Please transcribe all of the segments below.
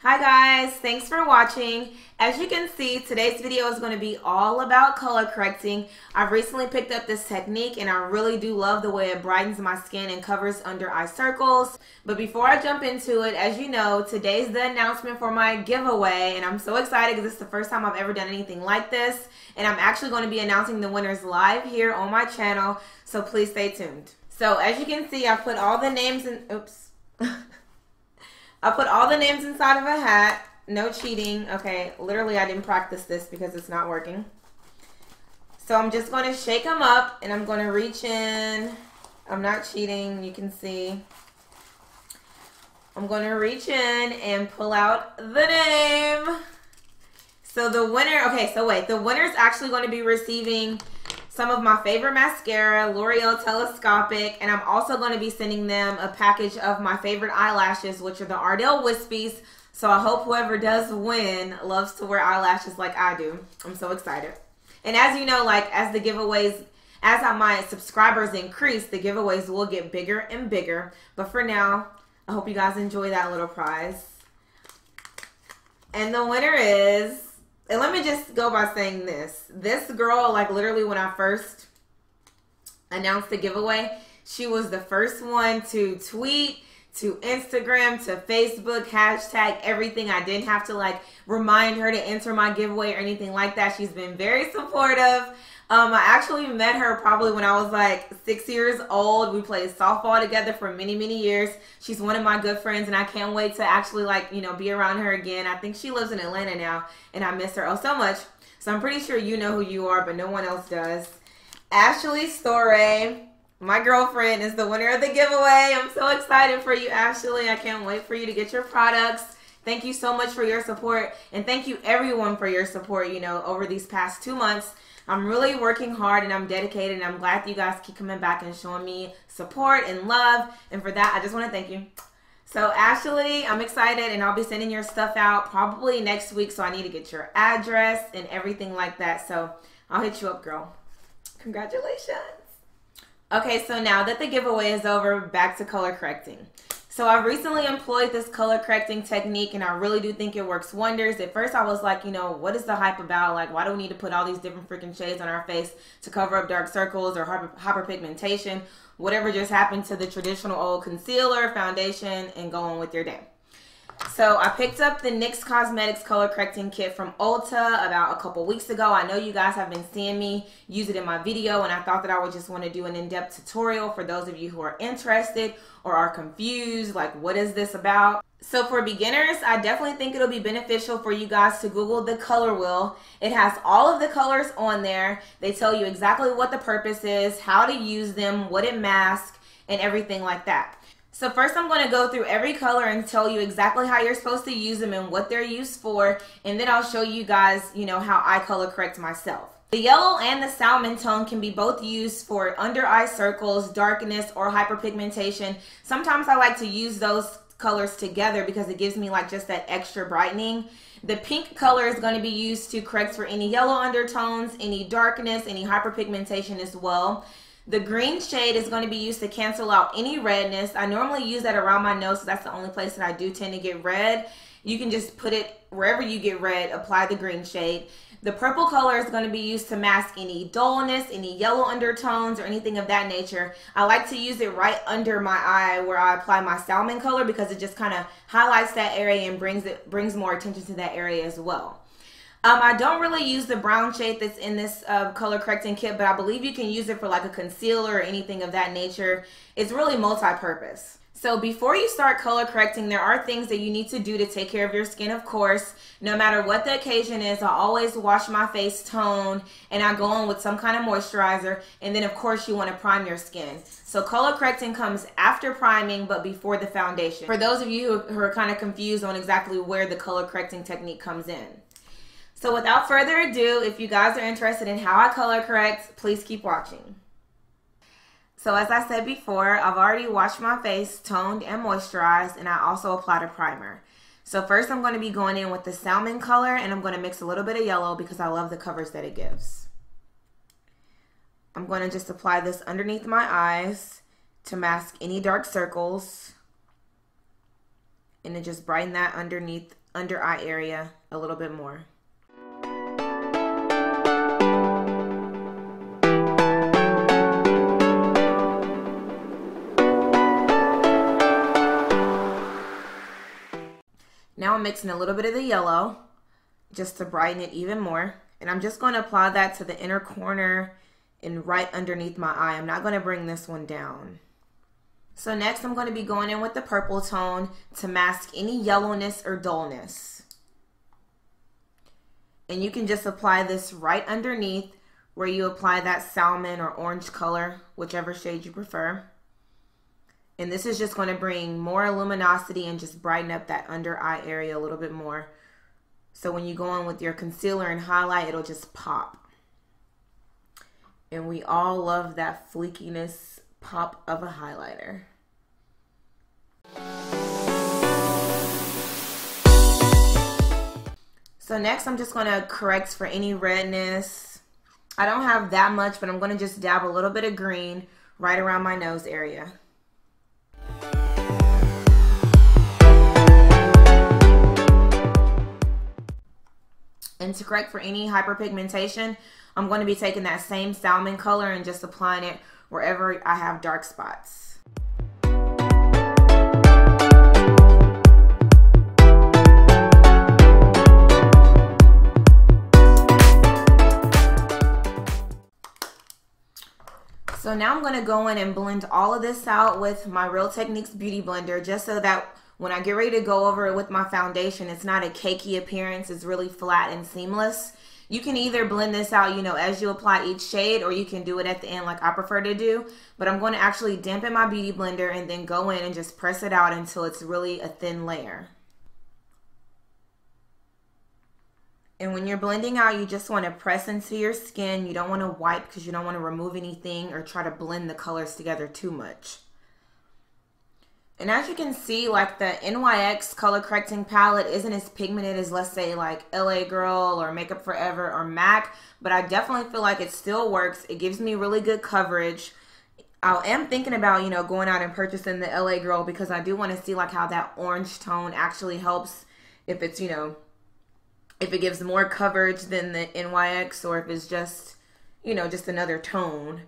Hi guys, thanks for watching. As you can see, today's video is going to be all about color correcting. I've recently picked up this technique and I really do love the way it brightens my skin and covers under eye circles. But before I jump into it, as you know, today's the announcement for my giveaway and I'm so excited because this is the first time I've ever done anything like this. And I'm actually going to be announcing the winners live here on my channel, so please stay tuned. So as you can see, I put all the names in, oops. I put all the names inside of a hat. No cheating. Okay, literally I didn't practice this because it's not working. So I'm just going to shake them up and I'm going to reach in. I'm not cheating, you can see. I'm going to reach in and pull out the name. So the winner, okay, so wait. The winner is actually going to be receiving some of my favorite mascara, L'Oreal Telescopic, and I'm also going to be sending them a package of my favorite eyelashes, which are the Ardell Whispies. So I hope whoever does win loves to wear eyelashes like I do. I'm so excited. And as you know, like as the giveaways, as my subscribers increase, the giveaways will get bigger and bigger. But for now, I hope you guys enjoy that little prize. And the winner is... And let me just go by saying this. This girl, like literally when I first announced the giveaway, she was the first one to tweet, to Instagram, to Facebook, hashtag everything. I didn't have to like remind her to enter my giveaway or anything like that. She's been very supportive. I actually met her probably when I was like 6 years old. We played softball together for many, many years. She's one of my good friends and I can't wait to actually like, you know, be around her again. I think she lives in Atlanta now and I miss her oh so much. So I'm pretty sure you know who you are, but no one else does. Ashley STORAY, my girlfriend, is the winner of the giveaway. I'm so excited for you, Ashley. I can't wait for you to get your products. Thank you so much for your support and thank you everyone for your support, you know, over these past 2 months. I'm really working hard and I'm dedicated and I'm glad that you guys keep coming back and showing me support and love. And for that, I just want to thank you. So Ashley, I'm excited and I'll be sending your stuff out probably next week. So I need to get your address and everything like that. So I'll hit you up, girl. Congratulations. Okay, so now that the giveaway is over, back to color correcting. So I recently employed this color correcting technique and I really do think it works wonders. At first I was like, you know, what is the hype about? Like, why do we need to put all these different freaking shades on our face to cover up dark circles or hyperpigmentation? Whatever just happened to the traditional old concealer, foundation, and go on with your day. So I picked up the NYX Cosmetics Color Correcting Kit from Ulta about a couple weeks ago. I know you guys have been seeing me use it in my video and I thought that I would just want to do an in-depth tutorial for those of you who are interested or are confused, like what is this about? So for beginners, I definitely think it'll be beneficial for you guys to Google the color wheel. It has all of the colors on there. They tell you exactly what the purpose is, how to use them, what it masks, and everything like that. So first I'm going to go through every color and tell you exactly how you're supposed to use them and what they're used for. And then I'll show you guys, you know, how I color correct myself. The yellow and the salmon tone can be both used for under eye circles, darkness, or hyperpigmentation. Sometimes I like to use those colors together because it gives me like just that extra brightening. The pink color is going to be used to correct for any yellow undertones, any darkness, any hyperpigmentation as well. The green shade is going to be used to cancel out any redness. I normally use that around my nose, so that's the only place that I do tend to get red. You can just put it wherever you get red, apply the green shade. The purple color is going to be used to mask any dullness, any yellow undertones, or anything of that nature. I like to use it right under my eye where I apply my salmon color because it just kind of highlights that area and brings more attention to that area as well. I don't really use the brown shade that's in this color correcting kit, but I believe you can use it for like a concealer or anything of that nature. It's really multi-purpose. So before you start color correcting, there are things that you need to do to take care of your skin, of course. No matter what the occasion is, I always wash my face tone and I go on with some kind of moisturizer. And then of course you want to prime your skin. So color correcting comes after priming, but before the foundation. For those of you who are kind of confused on exactly where the color correcting technique comes in. So without further ado, if you guys are interested in how I color correct, please keep watching. So as I said before, I've already washed my face, toned and moisturized, and I also applied a primer. So first I'm going to be going in with the salmon color, and I'm going to mix a little bit of yellow because I love the coverage that it gives. I'm going to just apply this underneath my eyes to mask any dark circles. And then just brighten that under eye area a little bit more. Now I'm mixing a little bit of the yellow just to brighten it even more. And I'm just going to apply that to the inner corner and right underneath my eye. I'm not going to bring this one down. So next I'm going to be going in with the purple tone to mask any yellowness or dullness. And you can just apply this right underneath where you apply that salmon or orange color, whichever shade you prefer. And this is just going to bring more luminosity and just brighten up that under eye area a little bit more. So when you go in with your concealer and highlight, it'll just pop. And we all love that fleekiness pop of a highlighter. So next I'm just going to correct for any redness. I don't have that much, but I'm going to just dab a little bit of green right around my nose area. And to correct for any hyperpigmentation, I'm going to be taking that same salmon color and just applying it wherever I have dark spots. So now I'm going to go in and blend all of this out with my Real Techniques Beauty Blender, just so that when I get ready to go over it with my foundation, it's not a cakey appearance. It's really flat and seamless. You can either blend this out, you know, as you apply each shade, or you can do it at the end like I prefer to do. But I'm going to actually dampen my Beauty Blender and then go in and just press it out until it's really a thin layer. And when you're blending out, you just want to press into your skin. You don't want to wipe because you don't want to remove anything or try to blend the colors together too much. And as you can see, like the NYX color correcting palette isn't as pigmented as, let's say, like LA Girl or Makeup Forever or MAC, but I definitely feel like it still works. It gives me really good coverage. I am thinking about, you know, going out and purchasing the LA Girl because I do want to see like how that orange tone actually helps, if it's, you know, if it gives more coverage than the NYX, or if it's just, you know, just another tone.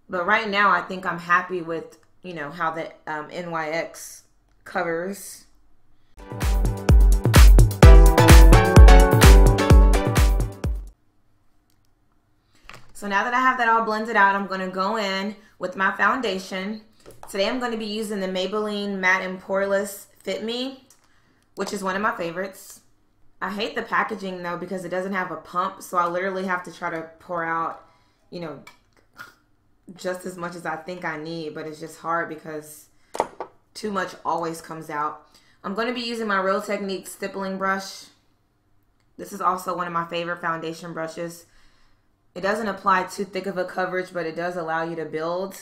But right now I think I'm happy with, you know, how the NYX covers. So now that I have that all blended out, I'm going to go in with my foundation. Today I'm going to be using the Maybelline Matte and Poreless Fit Me, which is one of my favorites. I hate the packaging though because it doesn't have a pump, so I literally have to try to pour out, you know, just as much as I think I need, but it's just hard because too much always comes out. I'm going to be using my Real Techniques stippling brush. This is also one of my favorite foundation brushes. It doesn't apply too thick of a coverage, but it does allow you to build.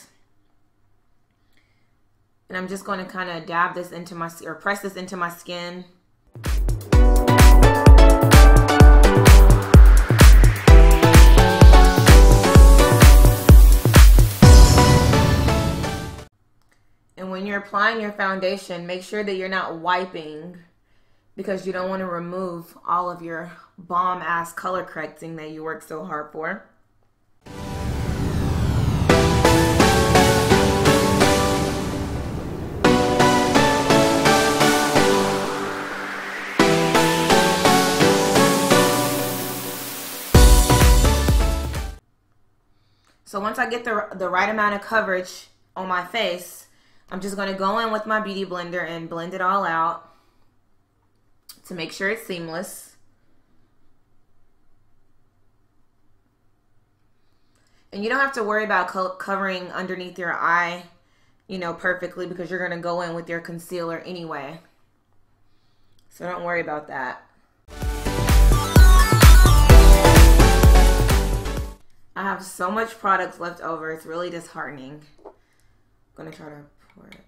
And I'm just going to kind of dab this into my, or press this into my skin. And when you're applying your foundation, make sure that you're not wiping, because you don't want to remove all of your bomb-ass color correcting that you work so hard for. So once I get the right amount of coverage on my face, I'm just going to go in with my Beauty Blender and blend it all out to make sure it's seamless. And you don't have to worry about covering underneath your eye, you know, perfectly, because you're going to go in with your concealer anyway. So don't worry about that. I have so much product left over. It's really disheartening. I'm going to try to pour it.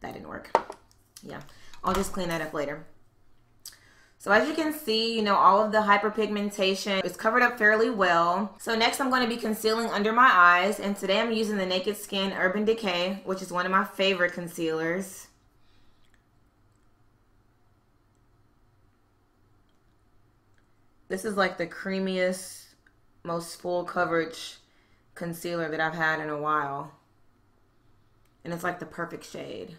That didn't work. Yeah, I'll just clean that up later. So as you can see, you know, all of the hyperpigmentation is covered up fairly well. So next I'm going to be concealing under my eyes. And today I'm using the Naked Skin Urban Decay, which is one of my favorite concealers. This is like the creamiest, most full coverage concealer that I've had in a while. And it's like the perfect shade.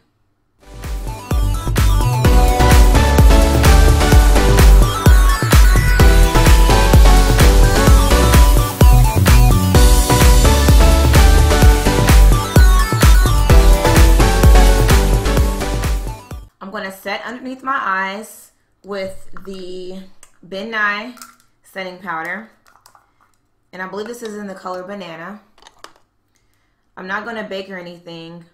I'm going to set underneath my eyes with the Ben Nye setting powder. And I believe this is in the color Banana. I'm not going to bake or anything.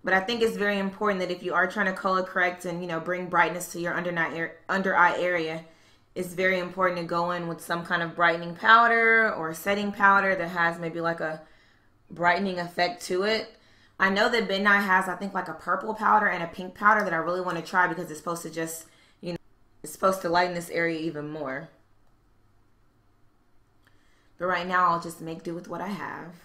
But I think it's very important that if you are trying to color correct and, you know, bring brightness to your under eye area, it's very important to go in with some kind of brightening powder or setting powder that has maybe like a brightening effect to it. I know that Ben Nye has, I think, like a purple powder and a pink powder that I really want to try because it's supposed to just, you know, it's supposed to lighten this area even more. But right now, I'll just make do with what I have.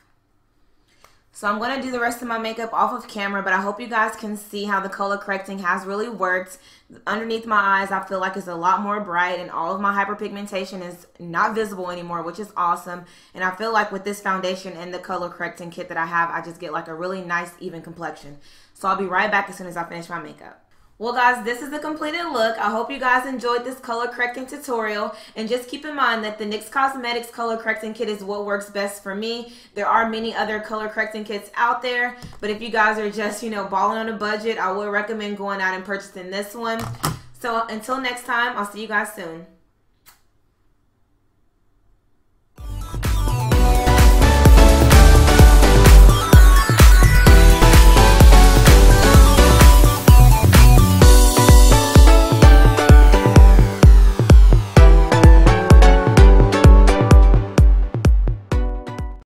So I'm going to do the rest of my makeup off of camera, but I hope you guys can see how the color correcting has really worked. Underneath my eyes, I feel like it's a lot more bright, and all of my hyperpigmentation is not visible anymore, which is awesome. And I feel like with this foundation and the color correcting kit that I have, I just get like a really nice, even complexion. So I'll be right back as soon as I finish my makeup. Well guys, this is the completed look. I hope you guys enjoyed this color correcting tutorial, and just keep in mind that the NYX Cosmetics color correcting kit is what works best for me. There are many other color correcting kits out there, but if you guys are just, you know, balling on a budget, I would recommend going out and purchasing this one. So until next time, I'll see you guys soon.